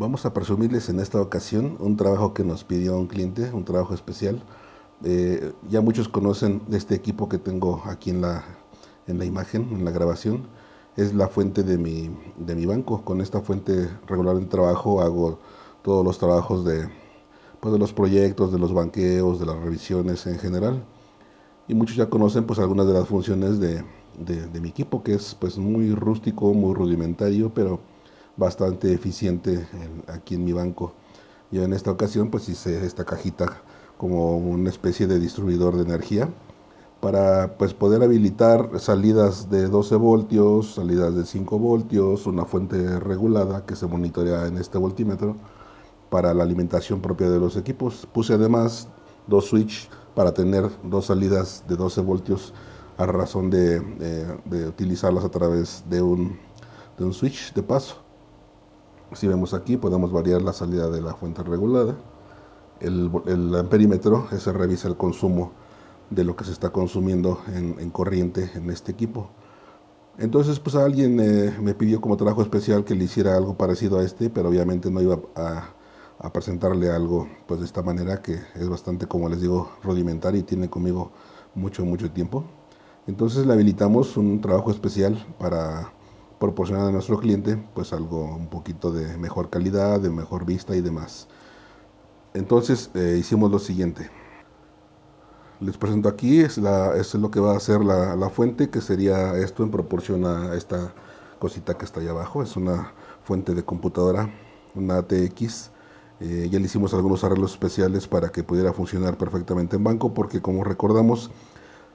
Vamos a presumirles en esta ocasión un trabajo que nos pidió un cliente, un trabajo especial. Ya muchos conocen de este equipo que tengo aquí en la imagen, en la grabación. Es la fuente de mi banco. Con esta fuente regular de trabajo hago todos los trabajos pues, de los proyectos, de los banqueos, de las revisiones en general. Y muchos ya conocen pues algunas de las funciones de mi equipo, que es pues muy rústico, muy rudimentario, pero bastante eficiente aquí en mi banco. Yo en esta ocasión pues hice esta cajita como una especie de distribuidor de energía para pues poder habilitar salidas de 12 voltios, salidas de 5 voltios, una fuente regulada que se monitorea en este voltímetro para la alimentación propia de los equipos. Puse además dos switch para tener dos salidas de 12 voltios a razón de utilizarlas a través de un switch de paso. Si vemos aquí, podemos variar la salida de la fuente regulada. El amperímetro, ese revisa el consumo de lo que se está consumiendo en corriente en este equipo. Entonces, pues alguien me pidió como trabajo especial que le hiciera algo parecido a este, pero obviamente no iba a presentarle algo pues de esta manera, que es bastante, como les digo, rudimentario y tiene conmigo mucho tiempo. Entonces le habilitamos un trabajo especial para proporcionar a nuestro cliente pues algo un poquito de mejor calidad, de mejor vista y demás. Entonces hicimos lo siguiente. Les presento aquí, es lo que va a ser la fuente, que sería esto en proporción a esta cosita que está ahí abajo. Es una fuente de computadora, una ATX. Ya le hicimos algunos arreglos especiales para que pudiera funcionar perfectamente en banco, porque como recordamos,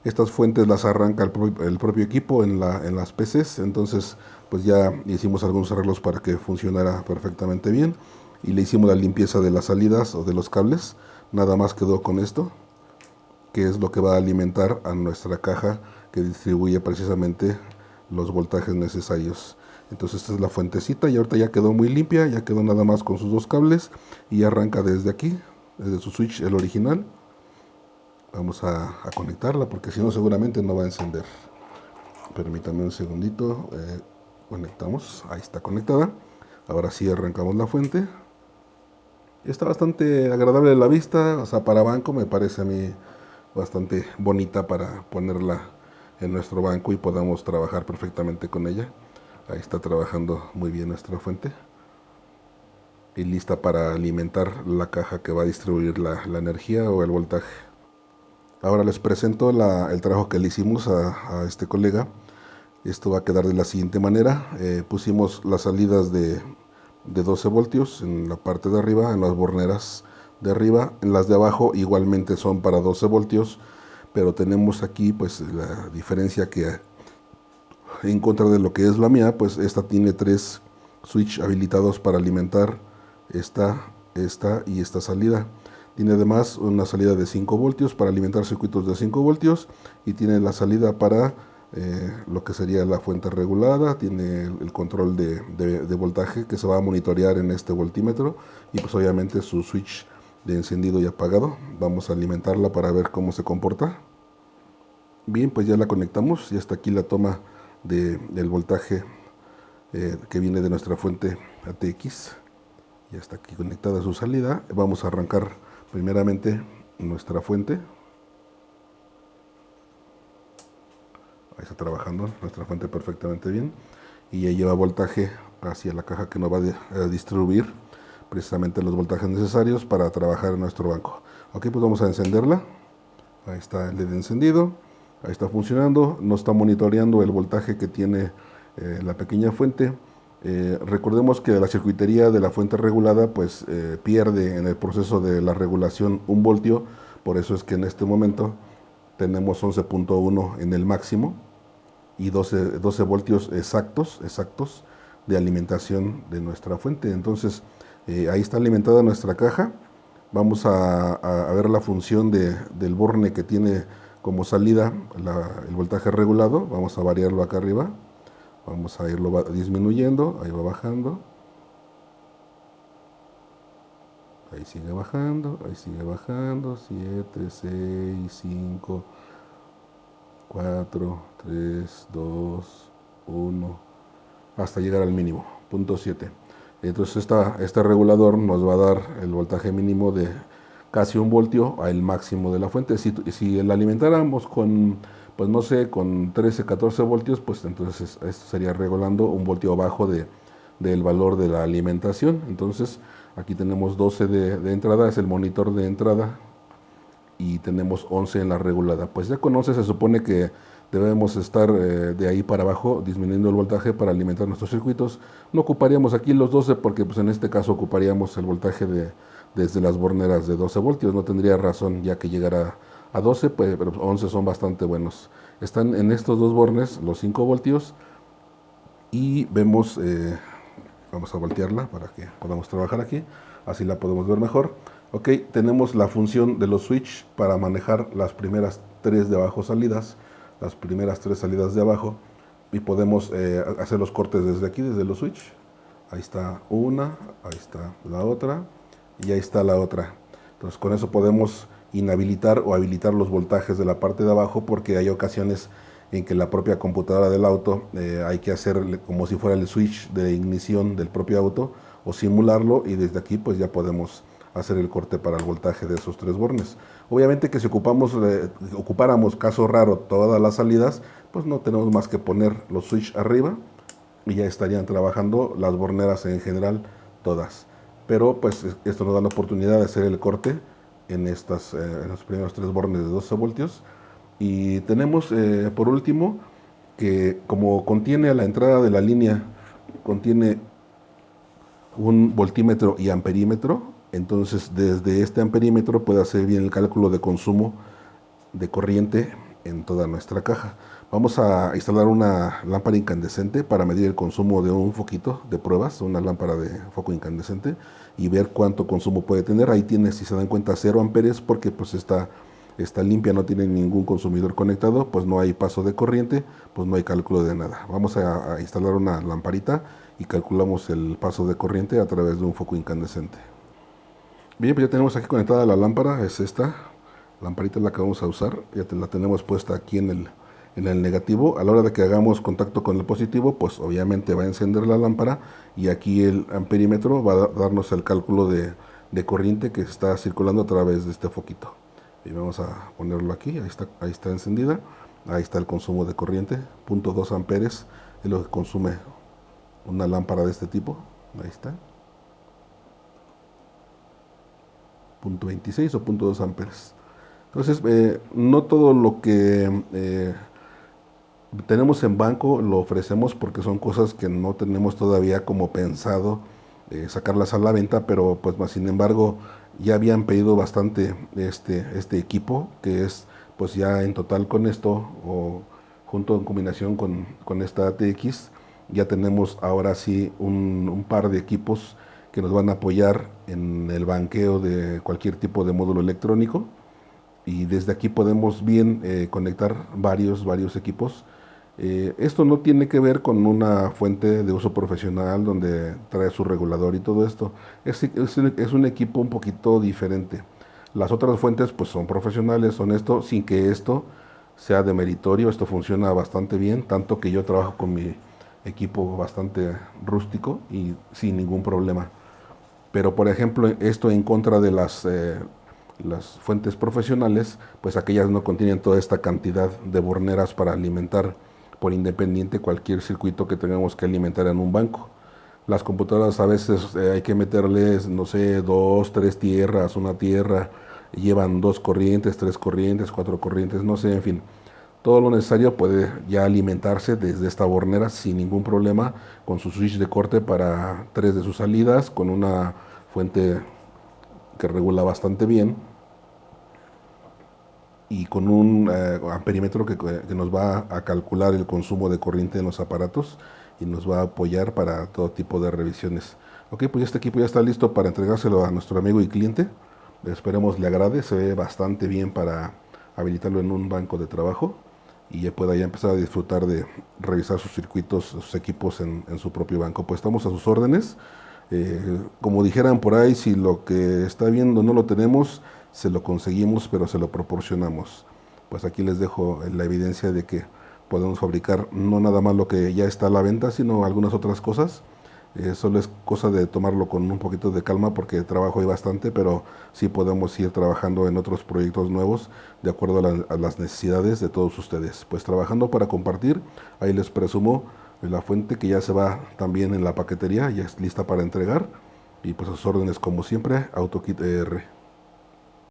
estas fuentes las arranca el propio equipo en las PCs. Entonces pues ya hicimos algunos arreglos para que funcionara perfectamente bien, y le hicimos la limpieza de las salidas o de los cables. Nada más quedó con esto, que es lo que va a alimentar a nuestra caja que distribuye precisamente los voltajes necesarios. Entonces esta es la fuentecita y ahorita ya quedó muy limpia, ya quedó nada más con sus dos cables y arranca desde aquí, desde su switch, el original. Vamos a conectarla porque si no seguramente no va a encender. Permítame un segundito, conectamos, ahí está conectada. Ahora sí arrancamos la fuente. Está bastante agradable la vista, o sea, para banco me parece a mí bastante bonita para ponerla en nuestro banco y podamos trabajar perfectamente con ella. Ahí está trabajando muy bien nuestra fuente y lista para alimentar la caja que va a distribuir la energía o el voltaje. Ahora les presento el trabajo que le hicimos a este colega. Esto va a quedar de la siguiente manera. Pusimos las salidas de 12 voltios en la parte de arriba, en las borneras de arriba. En las de abajo igualmente son para 12 voltios, pero tenemos aquí pues la diferencia, que en contra de lo que es la mía, pues esta tiene tres switch habilitados para alimentar esta y esta salida. Tiene además una salida de 5 voltios para alimentar circuitos de 5 voltios, y tiene la salida para lo que sería la fuente regulada. Tiene el control de voltaje que se va a monitorear en este voltímetro, y pues obviamente su switch de encendido y apagado. Vamos a alimentarla para ver cómo se comporta. Bien, pues ya la conectamos, ya está aquí la toma del voltaje que viene de nuestra fuente ATX. Ya está aquí conectada su salida. Vamos a arrancar primeramente nuestra fuente. Ahí está trabajando nuestra fuente perfectamente bien, y ya lleva voltaje hacia la caja que nos va a distribuir precisamente los voltajes necesarios para trabajar en nuestro banco. Ok, pues vamos a encenderla. Ahí está el LED encendido, ahí está funcionando, nos está monitoreando el voltaje que tiene la pequeña fuente. Recordemos que la circuitería de la fuente regulada pues pierde en el proceso de la regulación un voltio, por eso es que en este momento tenemos 11.1 en el máximo y 12 voltios exactos de alimentación de nuestra fuente. Entonces ahí está alimentada nuestra caja. Vamos a ver la función del borne que tiene como salida el voltaje regulado. Vamos a variarlo acá arriba. Vamos a irlo disminuyendo. Ahí va bajando. Ahí sigue bajando. Ahí sigue bajando. 7, 6, 5, 4, 3, 2, 1. Hasta llegar al mínimo. Punto 7. Entonces este regulador nos va a dar el voltaje mínimo de casi 1 voltio al máximo de la fuente. Si la alimentáramos con, pues no sé, con 13, 14 voltios, pues entonces esto sería regulando 1 voltio abajo del valor de la alimentación. Entonces aquí tenemos 12 de entrada, es el monitor de entrada, y tenemos 11 en la regulada. Pues ya con 11 se supone que debemos estar de ahí para abajo disminuyendo el voltaje para alimentar nuestros circuitos. No ocuparíamos aquí los 12 porque pues en este caso ocuparíamos el voltaje desde las borneras de 12 voltios. No tendría razón ya que llegara a 12, pues, pero 11 son bastante buenos. Están en estos dos bornes los 5 voltios y vemos, vamos a voltearla para que podamos trabajar aquí, así la podemos ver mejor. Ok, tenemos la función de los switch para manejar las primeras 3 de abajo salidas, las primeras 3 salidas de abajo, y podemos hacer los cortes desde aquí, desde los switch. Ahí está una, ahí está la otra, y ahí está la otra. Entonces con eso podemos inhabilitar o habilitar los voltajes de la parte de abajo, porque hay ocasiones en que la propia computadora del auto hay que hacer como si fuera el switch de ignición del propio auto o simularlo, y desde aquí pues ya podemos hacer el corte para el voltaje de esos 3 bornes. Obviamente que si ocupáramos, caso raro, todas las salidas, pues no tenemos más que poner los switch arriba y ya estarían trabajando las borneras en general todas. Pero pues esto nos da la oportunidad de hacer el corte en los primeros 3 bornes de 12 voltios. Y tenemos por último que, como contiene a la entrada de la línea, contiene un voltímetro y amperímetro, entonces desde este amperímetro puede hacer bien el cálculo de consumo de corriente en toda nuestra caja. Vamos a instalar una lámpara incandescente para medir el consumo de un foquito de pruebas, una lámpara de foco incandescente, y ver cuánto consumo puede tener. Ahí tiene, si se dan cuenta, 0 amperes, porque pues está limpia, no tiene ningún consumidor conectado, pues no hay paso de corriente, pues no hay cálculo de nada. Vamos a instalar una lamparita y calculamos el paso de corriente a través de un foco incandescente. Bien, pues ya tenemos aquí conectada la lámpara, es esta lamparita la que vamos a usar, ya la tenemos puesta aquí en el negativo. A la hora de que hagamos contacto con el positivo, pues obviamente va a encender la lámpara, y aquí el amperímetro va a darnos el cálculo de corriente que está circulando a través de este foquito. Y vamos a ponerlo aquí, ahí está encendida, ahí está el consumo de corriente, 0.2 amperes es lo que consume una lámpara de este tipo, ahí está. 0.26 o 0.2 amperes. Entonces, no todo lo que tenemos en banco lo ofrecemos, porque son cosas que no tenemos todavía como pensado sacarlas a la venta, pero pues más sin embargo ya habían pedido bastante este equipo, que es pues ya en total con esto, o junto en combinación con esta ATX, ya tenemos ahora sí un par de equipos que nos van a apoyar en el banqueo de cualquier tipo de módulo electrónico, y desde aquí podemos bien conectar varios equipos. Esto no tiene que ver con una fuente de uso profesional donde trae su regulador y todo esto. Es un equipo un poquito diferente. Las otras fuentes pues son profesionales, son esto, sin que esto sea de meritorio. Esto funciona bastante bien, tanto que yo trabajo con mi equipo bastante rústico y sin ningún problema. Pero por ejemplo, esto en contra de las fuentes profesionales, pues aquellas no contienen toda esta cantidad de borneras para alimentar por independiente cualquier circuito que tengamos que alimentar en un banco. Las computadoras a veces hay que meterles, no sé, 2, 3 tierras, una tierra, llevan 2 corrientes, 3 corrientes, 4 corrientes, no sé, en fin. Todo lo necesario puede ya alimentarse desde esta bornera sin ningún problema, con su switch de corte para 3 de sus salidas, con una fuente que regula bastante bien, y con un amperímetro que nos va a calcular el consumo de corriente en los aparatos y nos va a apoyar para todo tipo de revisiones. Ok, pues este equipo ya está listo para entregárselo a nuestro amigo y cliente. Esperemos le agrade, se ve bastante bien para habilitarlo en un banco de trabajo y ya pueda ya empezar a disfrutar de revisar sus circuitos, sus equipos en su propio banco. Pues estamos a sus órdenes. Como dijeran por ahí, si lo que está viendo no lo tenemos, se lo conseguimos, pero se lo proporcionamos. Pues aquí les dejo la evidencia de que podemos fabricar no nada más lo que ya está a la venta, sino algunas otras cosas. Solo es cosa de tomarlo con un poquito de calma porque trabajo hay bastante, pero sí podemos ir trabajando en otros proyectos nuevos de acuerdo a las necesidades de todos ustedes. Pues trabajando para compartir, ahí les presumo la fuente que ya se va también en la paquetería, ya es lista para entregar. Y pues a sus órdenes como siempre, AutoKit ER.